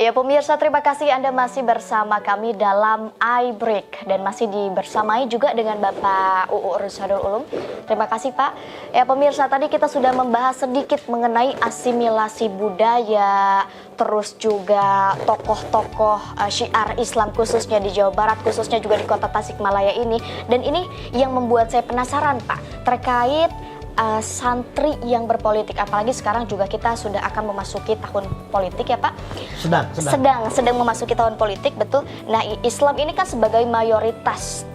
Ya pemirsa, terima kasih Anda masih bersama kami dalam iBreak dan masih dibersamai juga dengan Bapak UU Rusadul Ulum. Terima kasih Pak. Ya pemirsa, tadi kita sudah membahas sedikit mengenai asimilasi budaya, terus juga tokoh-tokoh syiar Islam khususnya di Jawa Barat, khususnya juga di kota Tasikmalaya ini. Dan ini yang membuat saya penasaran Pak, terkait santri yang berpolitik, apalagi sekarang juga kita sudah akan memasuki tahun politik ya Pak. Sedang memasuki tahun politik, betul. Nah, Islam ini kan sebagai mayoritas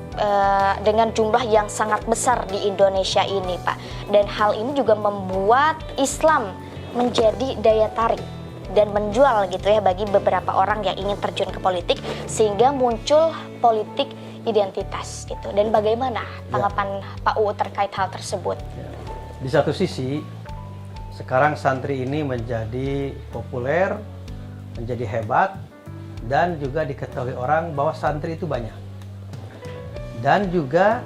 dengan jumlah yang sangat besar di Indonesia ini Pak. Dan hal ini juga membuat Islam menjadi daya tarik dan menjual gitu ya bagi beberapa orang yang ingin terjun ke politik, sehingga muncul politik identitas gitu. Dan bagaimana tanggapan Pak UU terkait hal tersebut? Di satu sisi, sekarang santri ini menjadi populer, menjadi hebat, dan juga diketahui orang bahwa santri itu banyak. Dan juga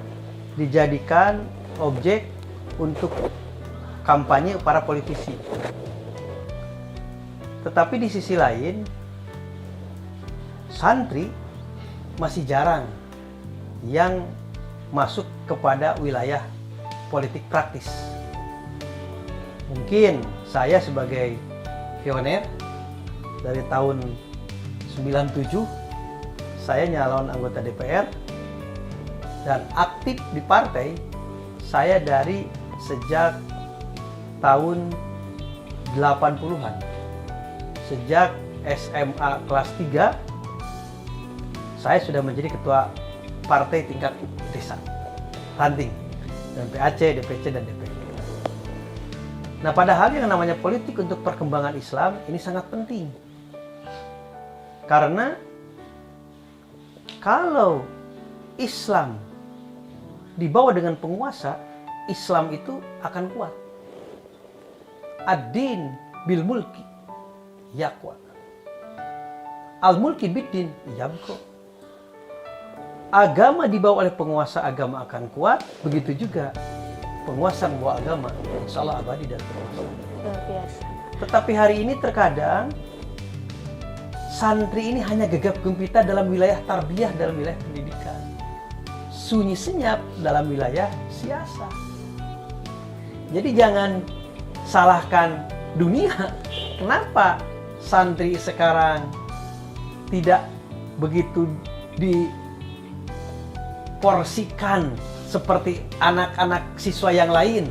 dijadikan objek untuk kampanye para politisi. Tetapi di sisi lain, santri masih jarang yang masuk kepada wilayah politik praktis. Mungkin saya sebagai pioner dari tahun 97, saya nyalon anggota DPR dan aktif di partai saya dari sejak tahun 80-an. Sejak SMA kelas 3, saya sudah menjadi ketua partai tingkat desa, ranting, dan PAC, DPC, dan DPD. Nah, padahal yang namanya politik untuk perkembangan Islam ini sangat penting. Karena kalau Islam dibawa dengan penguasa, Islam itu akan kuat. Ad-din bil mulki yaqwa. Al-mulki bid-din yabqa. Agama dibawa oleh penguasa, agama akan kuat. Begitu juga penguasa membawa agama, insya Allah abadi dan berkuasa. Luar biasa. Tetapi hari ini terkadang santri ini hanya gegap gempita dalam wilayah tarbiyah, dalam wilayah pendidikan, sunyi senyap dalam wilayah siasa. Jadi jangan salahkan dunia. Kenapa santri sekarang tidak begitu diporsikan seperti anak-anak siswa yang lain?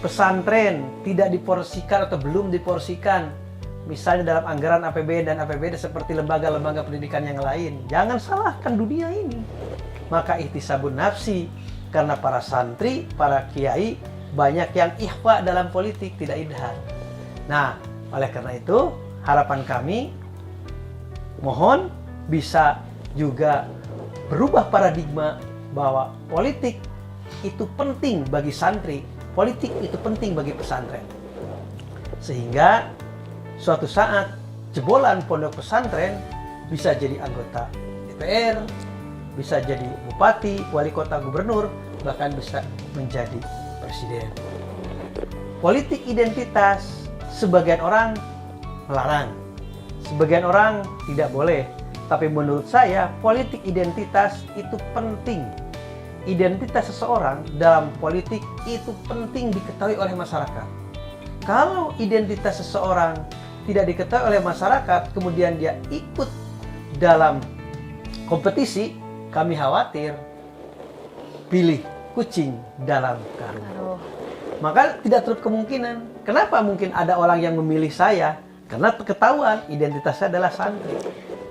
Pesantren tidak diporsikan atau belum diporsikan, misalnya dalam anggaran APBN dan APBD seperti lembaga-lembaga pendidikan yang lain. Jangan salahkan dunia ini. Maka ihtisabun nafsi, karena para santri, para kiai banyak yang ikhfa dalam politik, tidak idhar. Nah, oleh karena itu harapan kami mohon bisa juga berubah paradigma bahwa politik itu penting bagi santri, politik itu penting bagi pesantren. Sehingga suatu saat jebolan pondok pesantren bisa jadi anggota DPR, bisa jadi bupati, wali kota, gubernur, bahkan bisa menjadi presiden. Politik identitas sebagian orang melarang, sebagian orang tidak boleh. Tapi menurut saya politik identitas itu penting. Identitas seseorang dalam politik itu penting diketahui oleh masyarakat. Kalau identitas seseorang tidak diketahui oleh masyarakat, kemudian dia ikut dalam kompetisi, kami khawatir pilih kucing dalam karung. Maka tidak tertutup kemungkinan. Kenapa mungkin ada orang yang memilih saya? Karena ketahuan identitas saya adalah santri.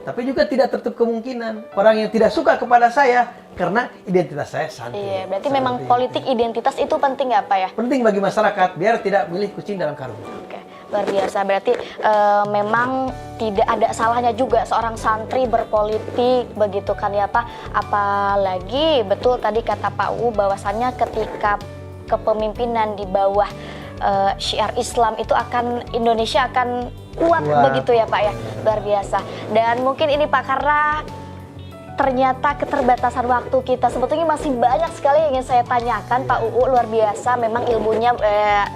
Tapi juga tidak tertutup kemungkinan orang yang tidak suka kepada saya karena identitas saya santri. Iya, berarti memang politik identitas itu penting ya Pak ya? Penting bagi masyarakat biar tidak milih kucing dalam karung. Oke, luar biasa. Berarti memang tidak ada salahnya juga seorang santri berpolitik, begitu kan ya Pak? Apalagi betul tadi kata Pak UU bahwasannya ketika kepemimpinan di bawah syiar Islam itu Indonesia akan kuat begitu ya Pak ya, luar biasa. Dan mungkin ini Pak, karena ternyata keterbatasan waktu kita. Sebetulnya masih banyak sekali yang ingin saya tanyakan, Pak UU. Luar biasa memang ilmunya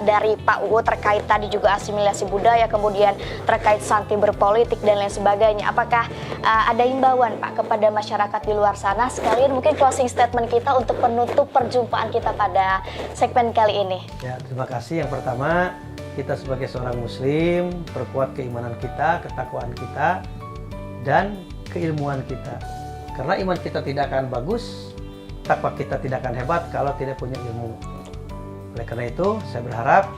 dari Pak UU terkait tadi juga asimilasi budaya, kemudian terkait santi berpolitik dan lain sebagainya. Apakah ada himbauan Pak kepada masyarakat di luar sana? Sekalian mungkin closing statement kita untuk penutup perjumpaan kita pada segmen kali ini. Ya, terima kasih. Yang pertama, kita sebagai seorang muslim perkuat keimanan kita, ketakwaan kita, dan keilmuan kita. Karena iman kita tidak akan bagus, takwa kita tidak akan hebat kalau tidak punya ilmu. Oleh karena itu, saya berharap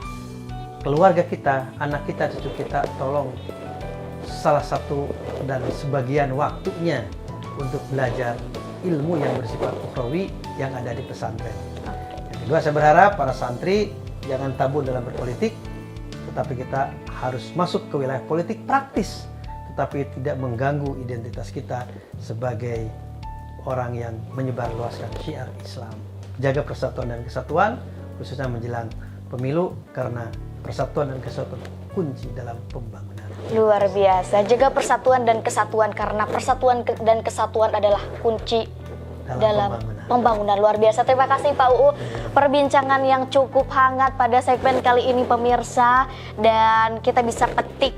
keluarga kita, anak kita, cucu kita, tolong salah satu dan sebagian waktunya untuk belajar ilmu yang bersifat ukhrawi yang ada di pesantren. Yang kedua, saya berharap para santri jangan tabu dalam berpolitik, tetapi kita harus masuk ke wilayah politik praktis, tetapi tidak mengganggu identitas kita sebagai orang yang menyebarluaskan syiar Islam. Jaga persatuan dan kesatuan, khususnya menjelang pemilu, karena persatuan dan kesatuan kunci dalam pembangunan. Luar biasa, jaga persatuan dan kesatuan karena persatuan dan kesatuan adalah kunci dalam pembangunan. Luar biasa, terima kasih Pak UU. Perbincangan yang cukup hangat pada segmen kali ini pemirsa, dan kita bisa petik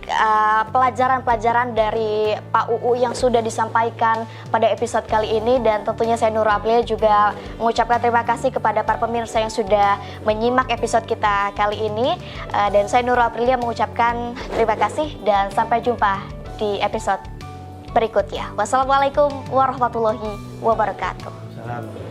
pelajaran-pelajaran dari Pak UU yang sudah disampaikan pada episode kali ini. Dan tentunya saya Nurul Aprilia juga mengucapkan terima kasih kepada para pemirsa yang sudah menyimak episode kita kali ini. Dan saya Nurul Aprilia mengucapkan terima kasih dan sampai jumpa di episode berikutnya. Wassalamualaikum warahmatullahi wabarakatuh. Salam.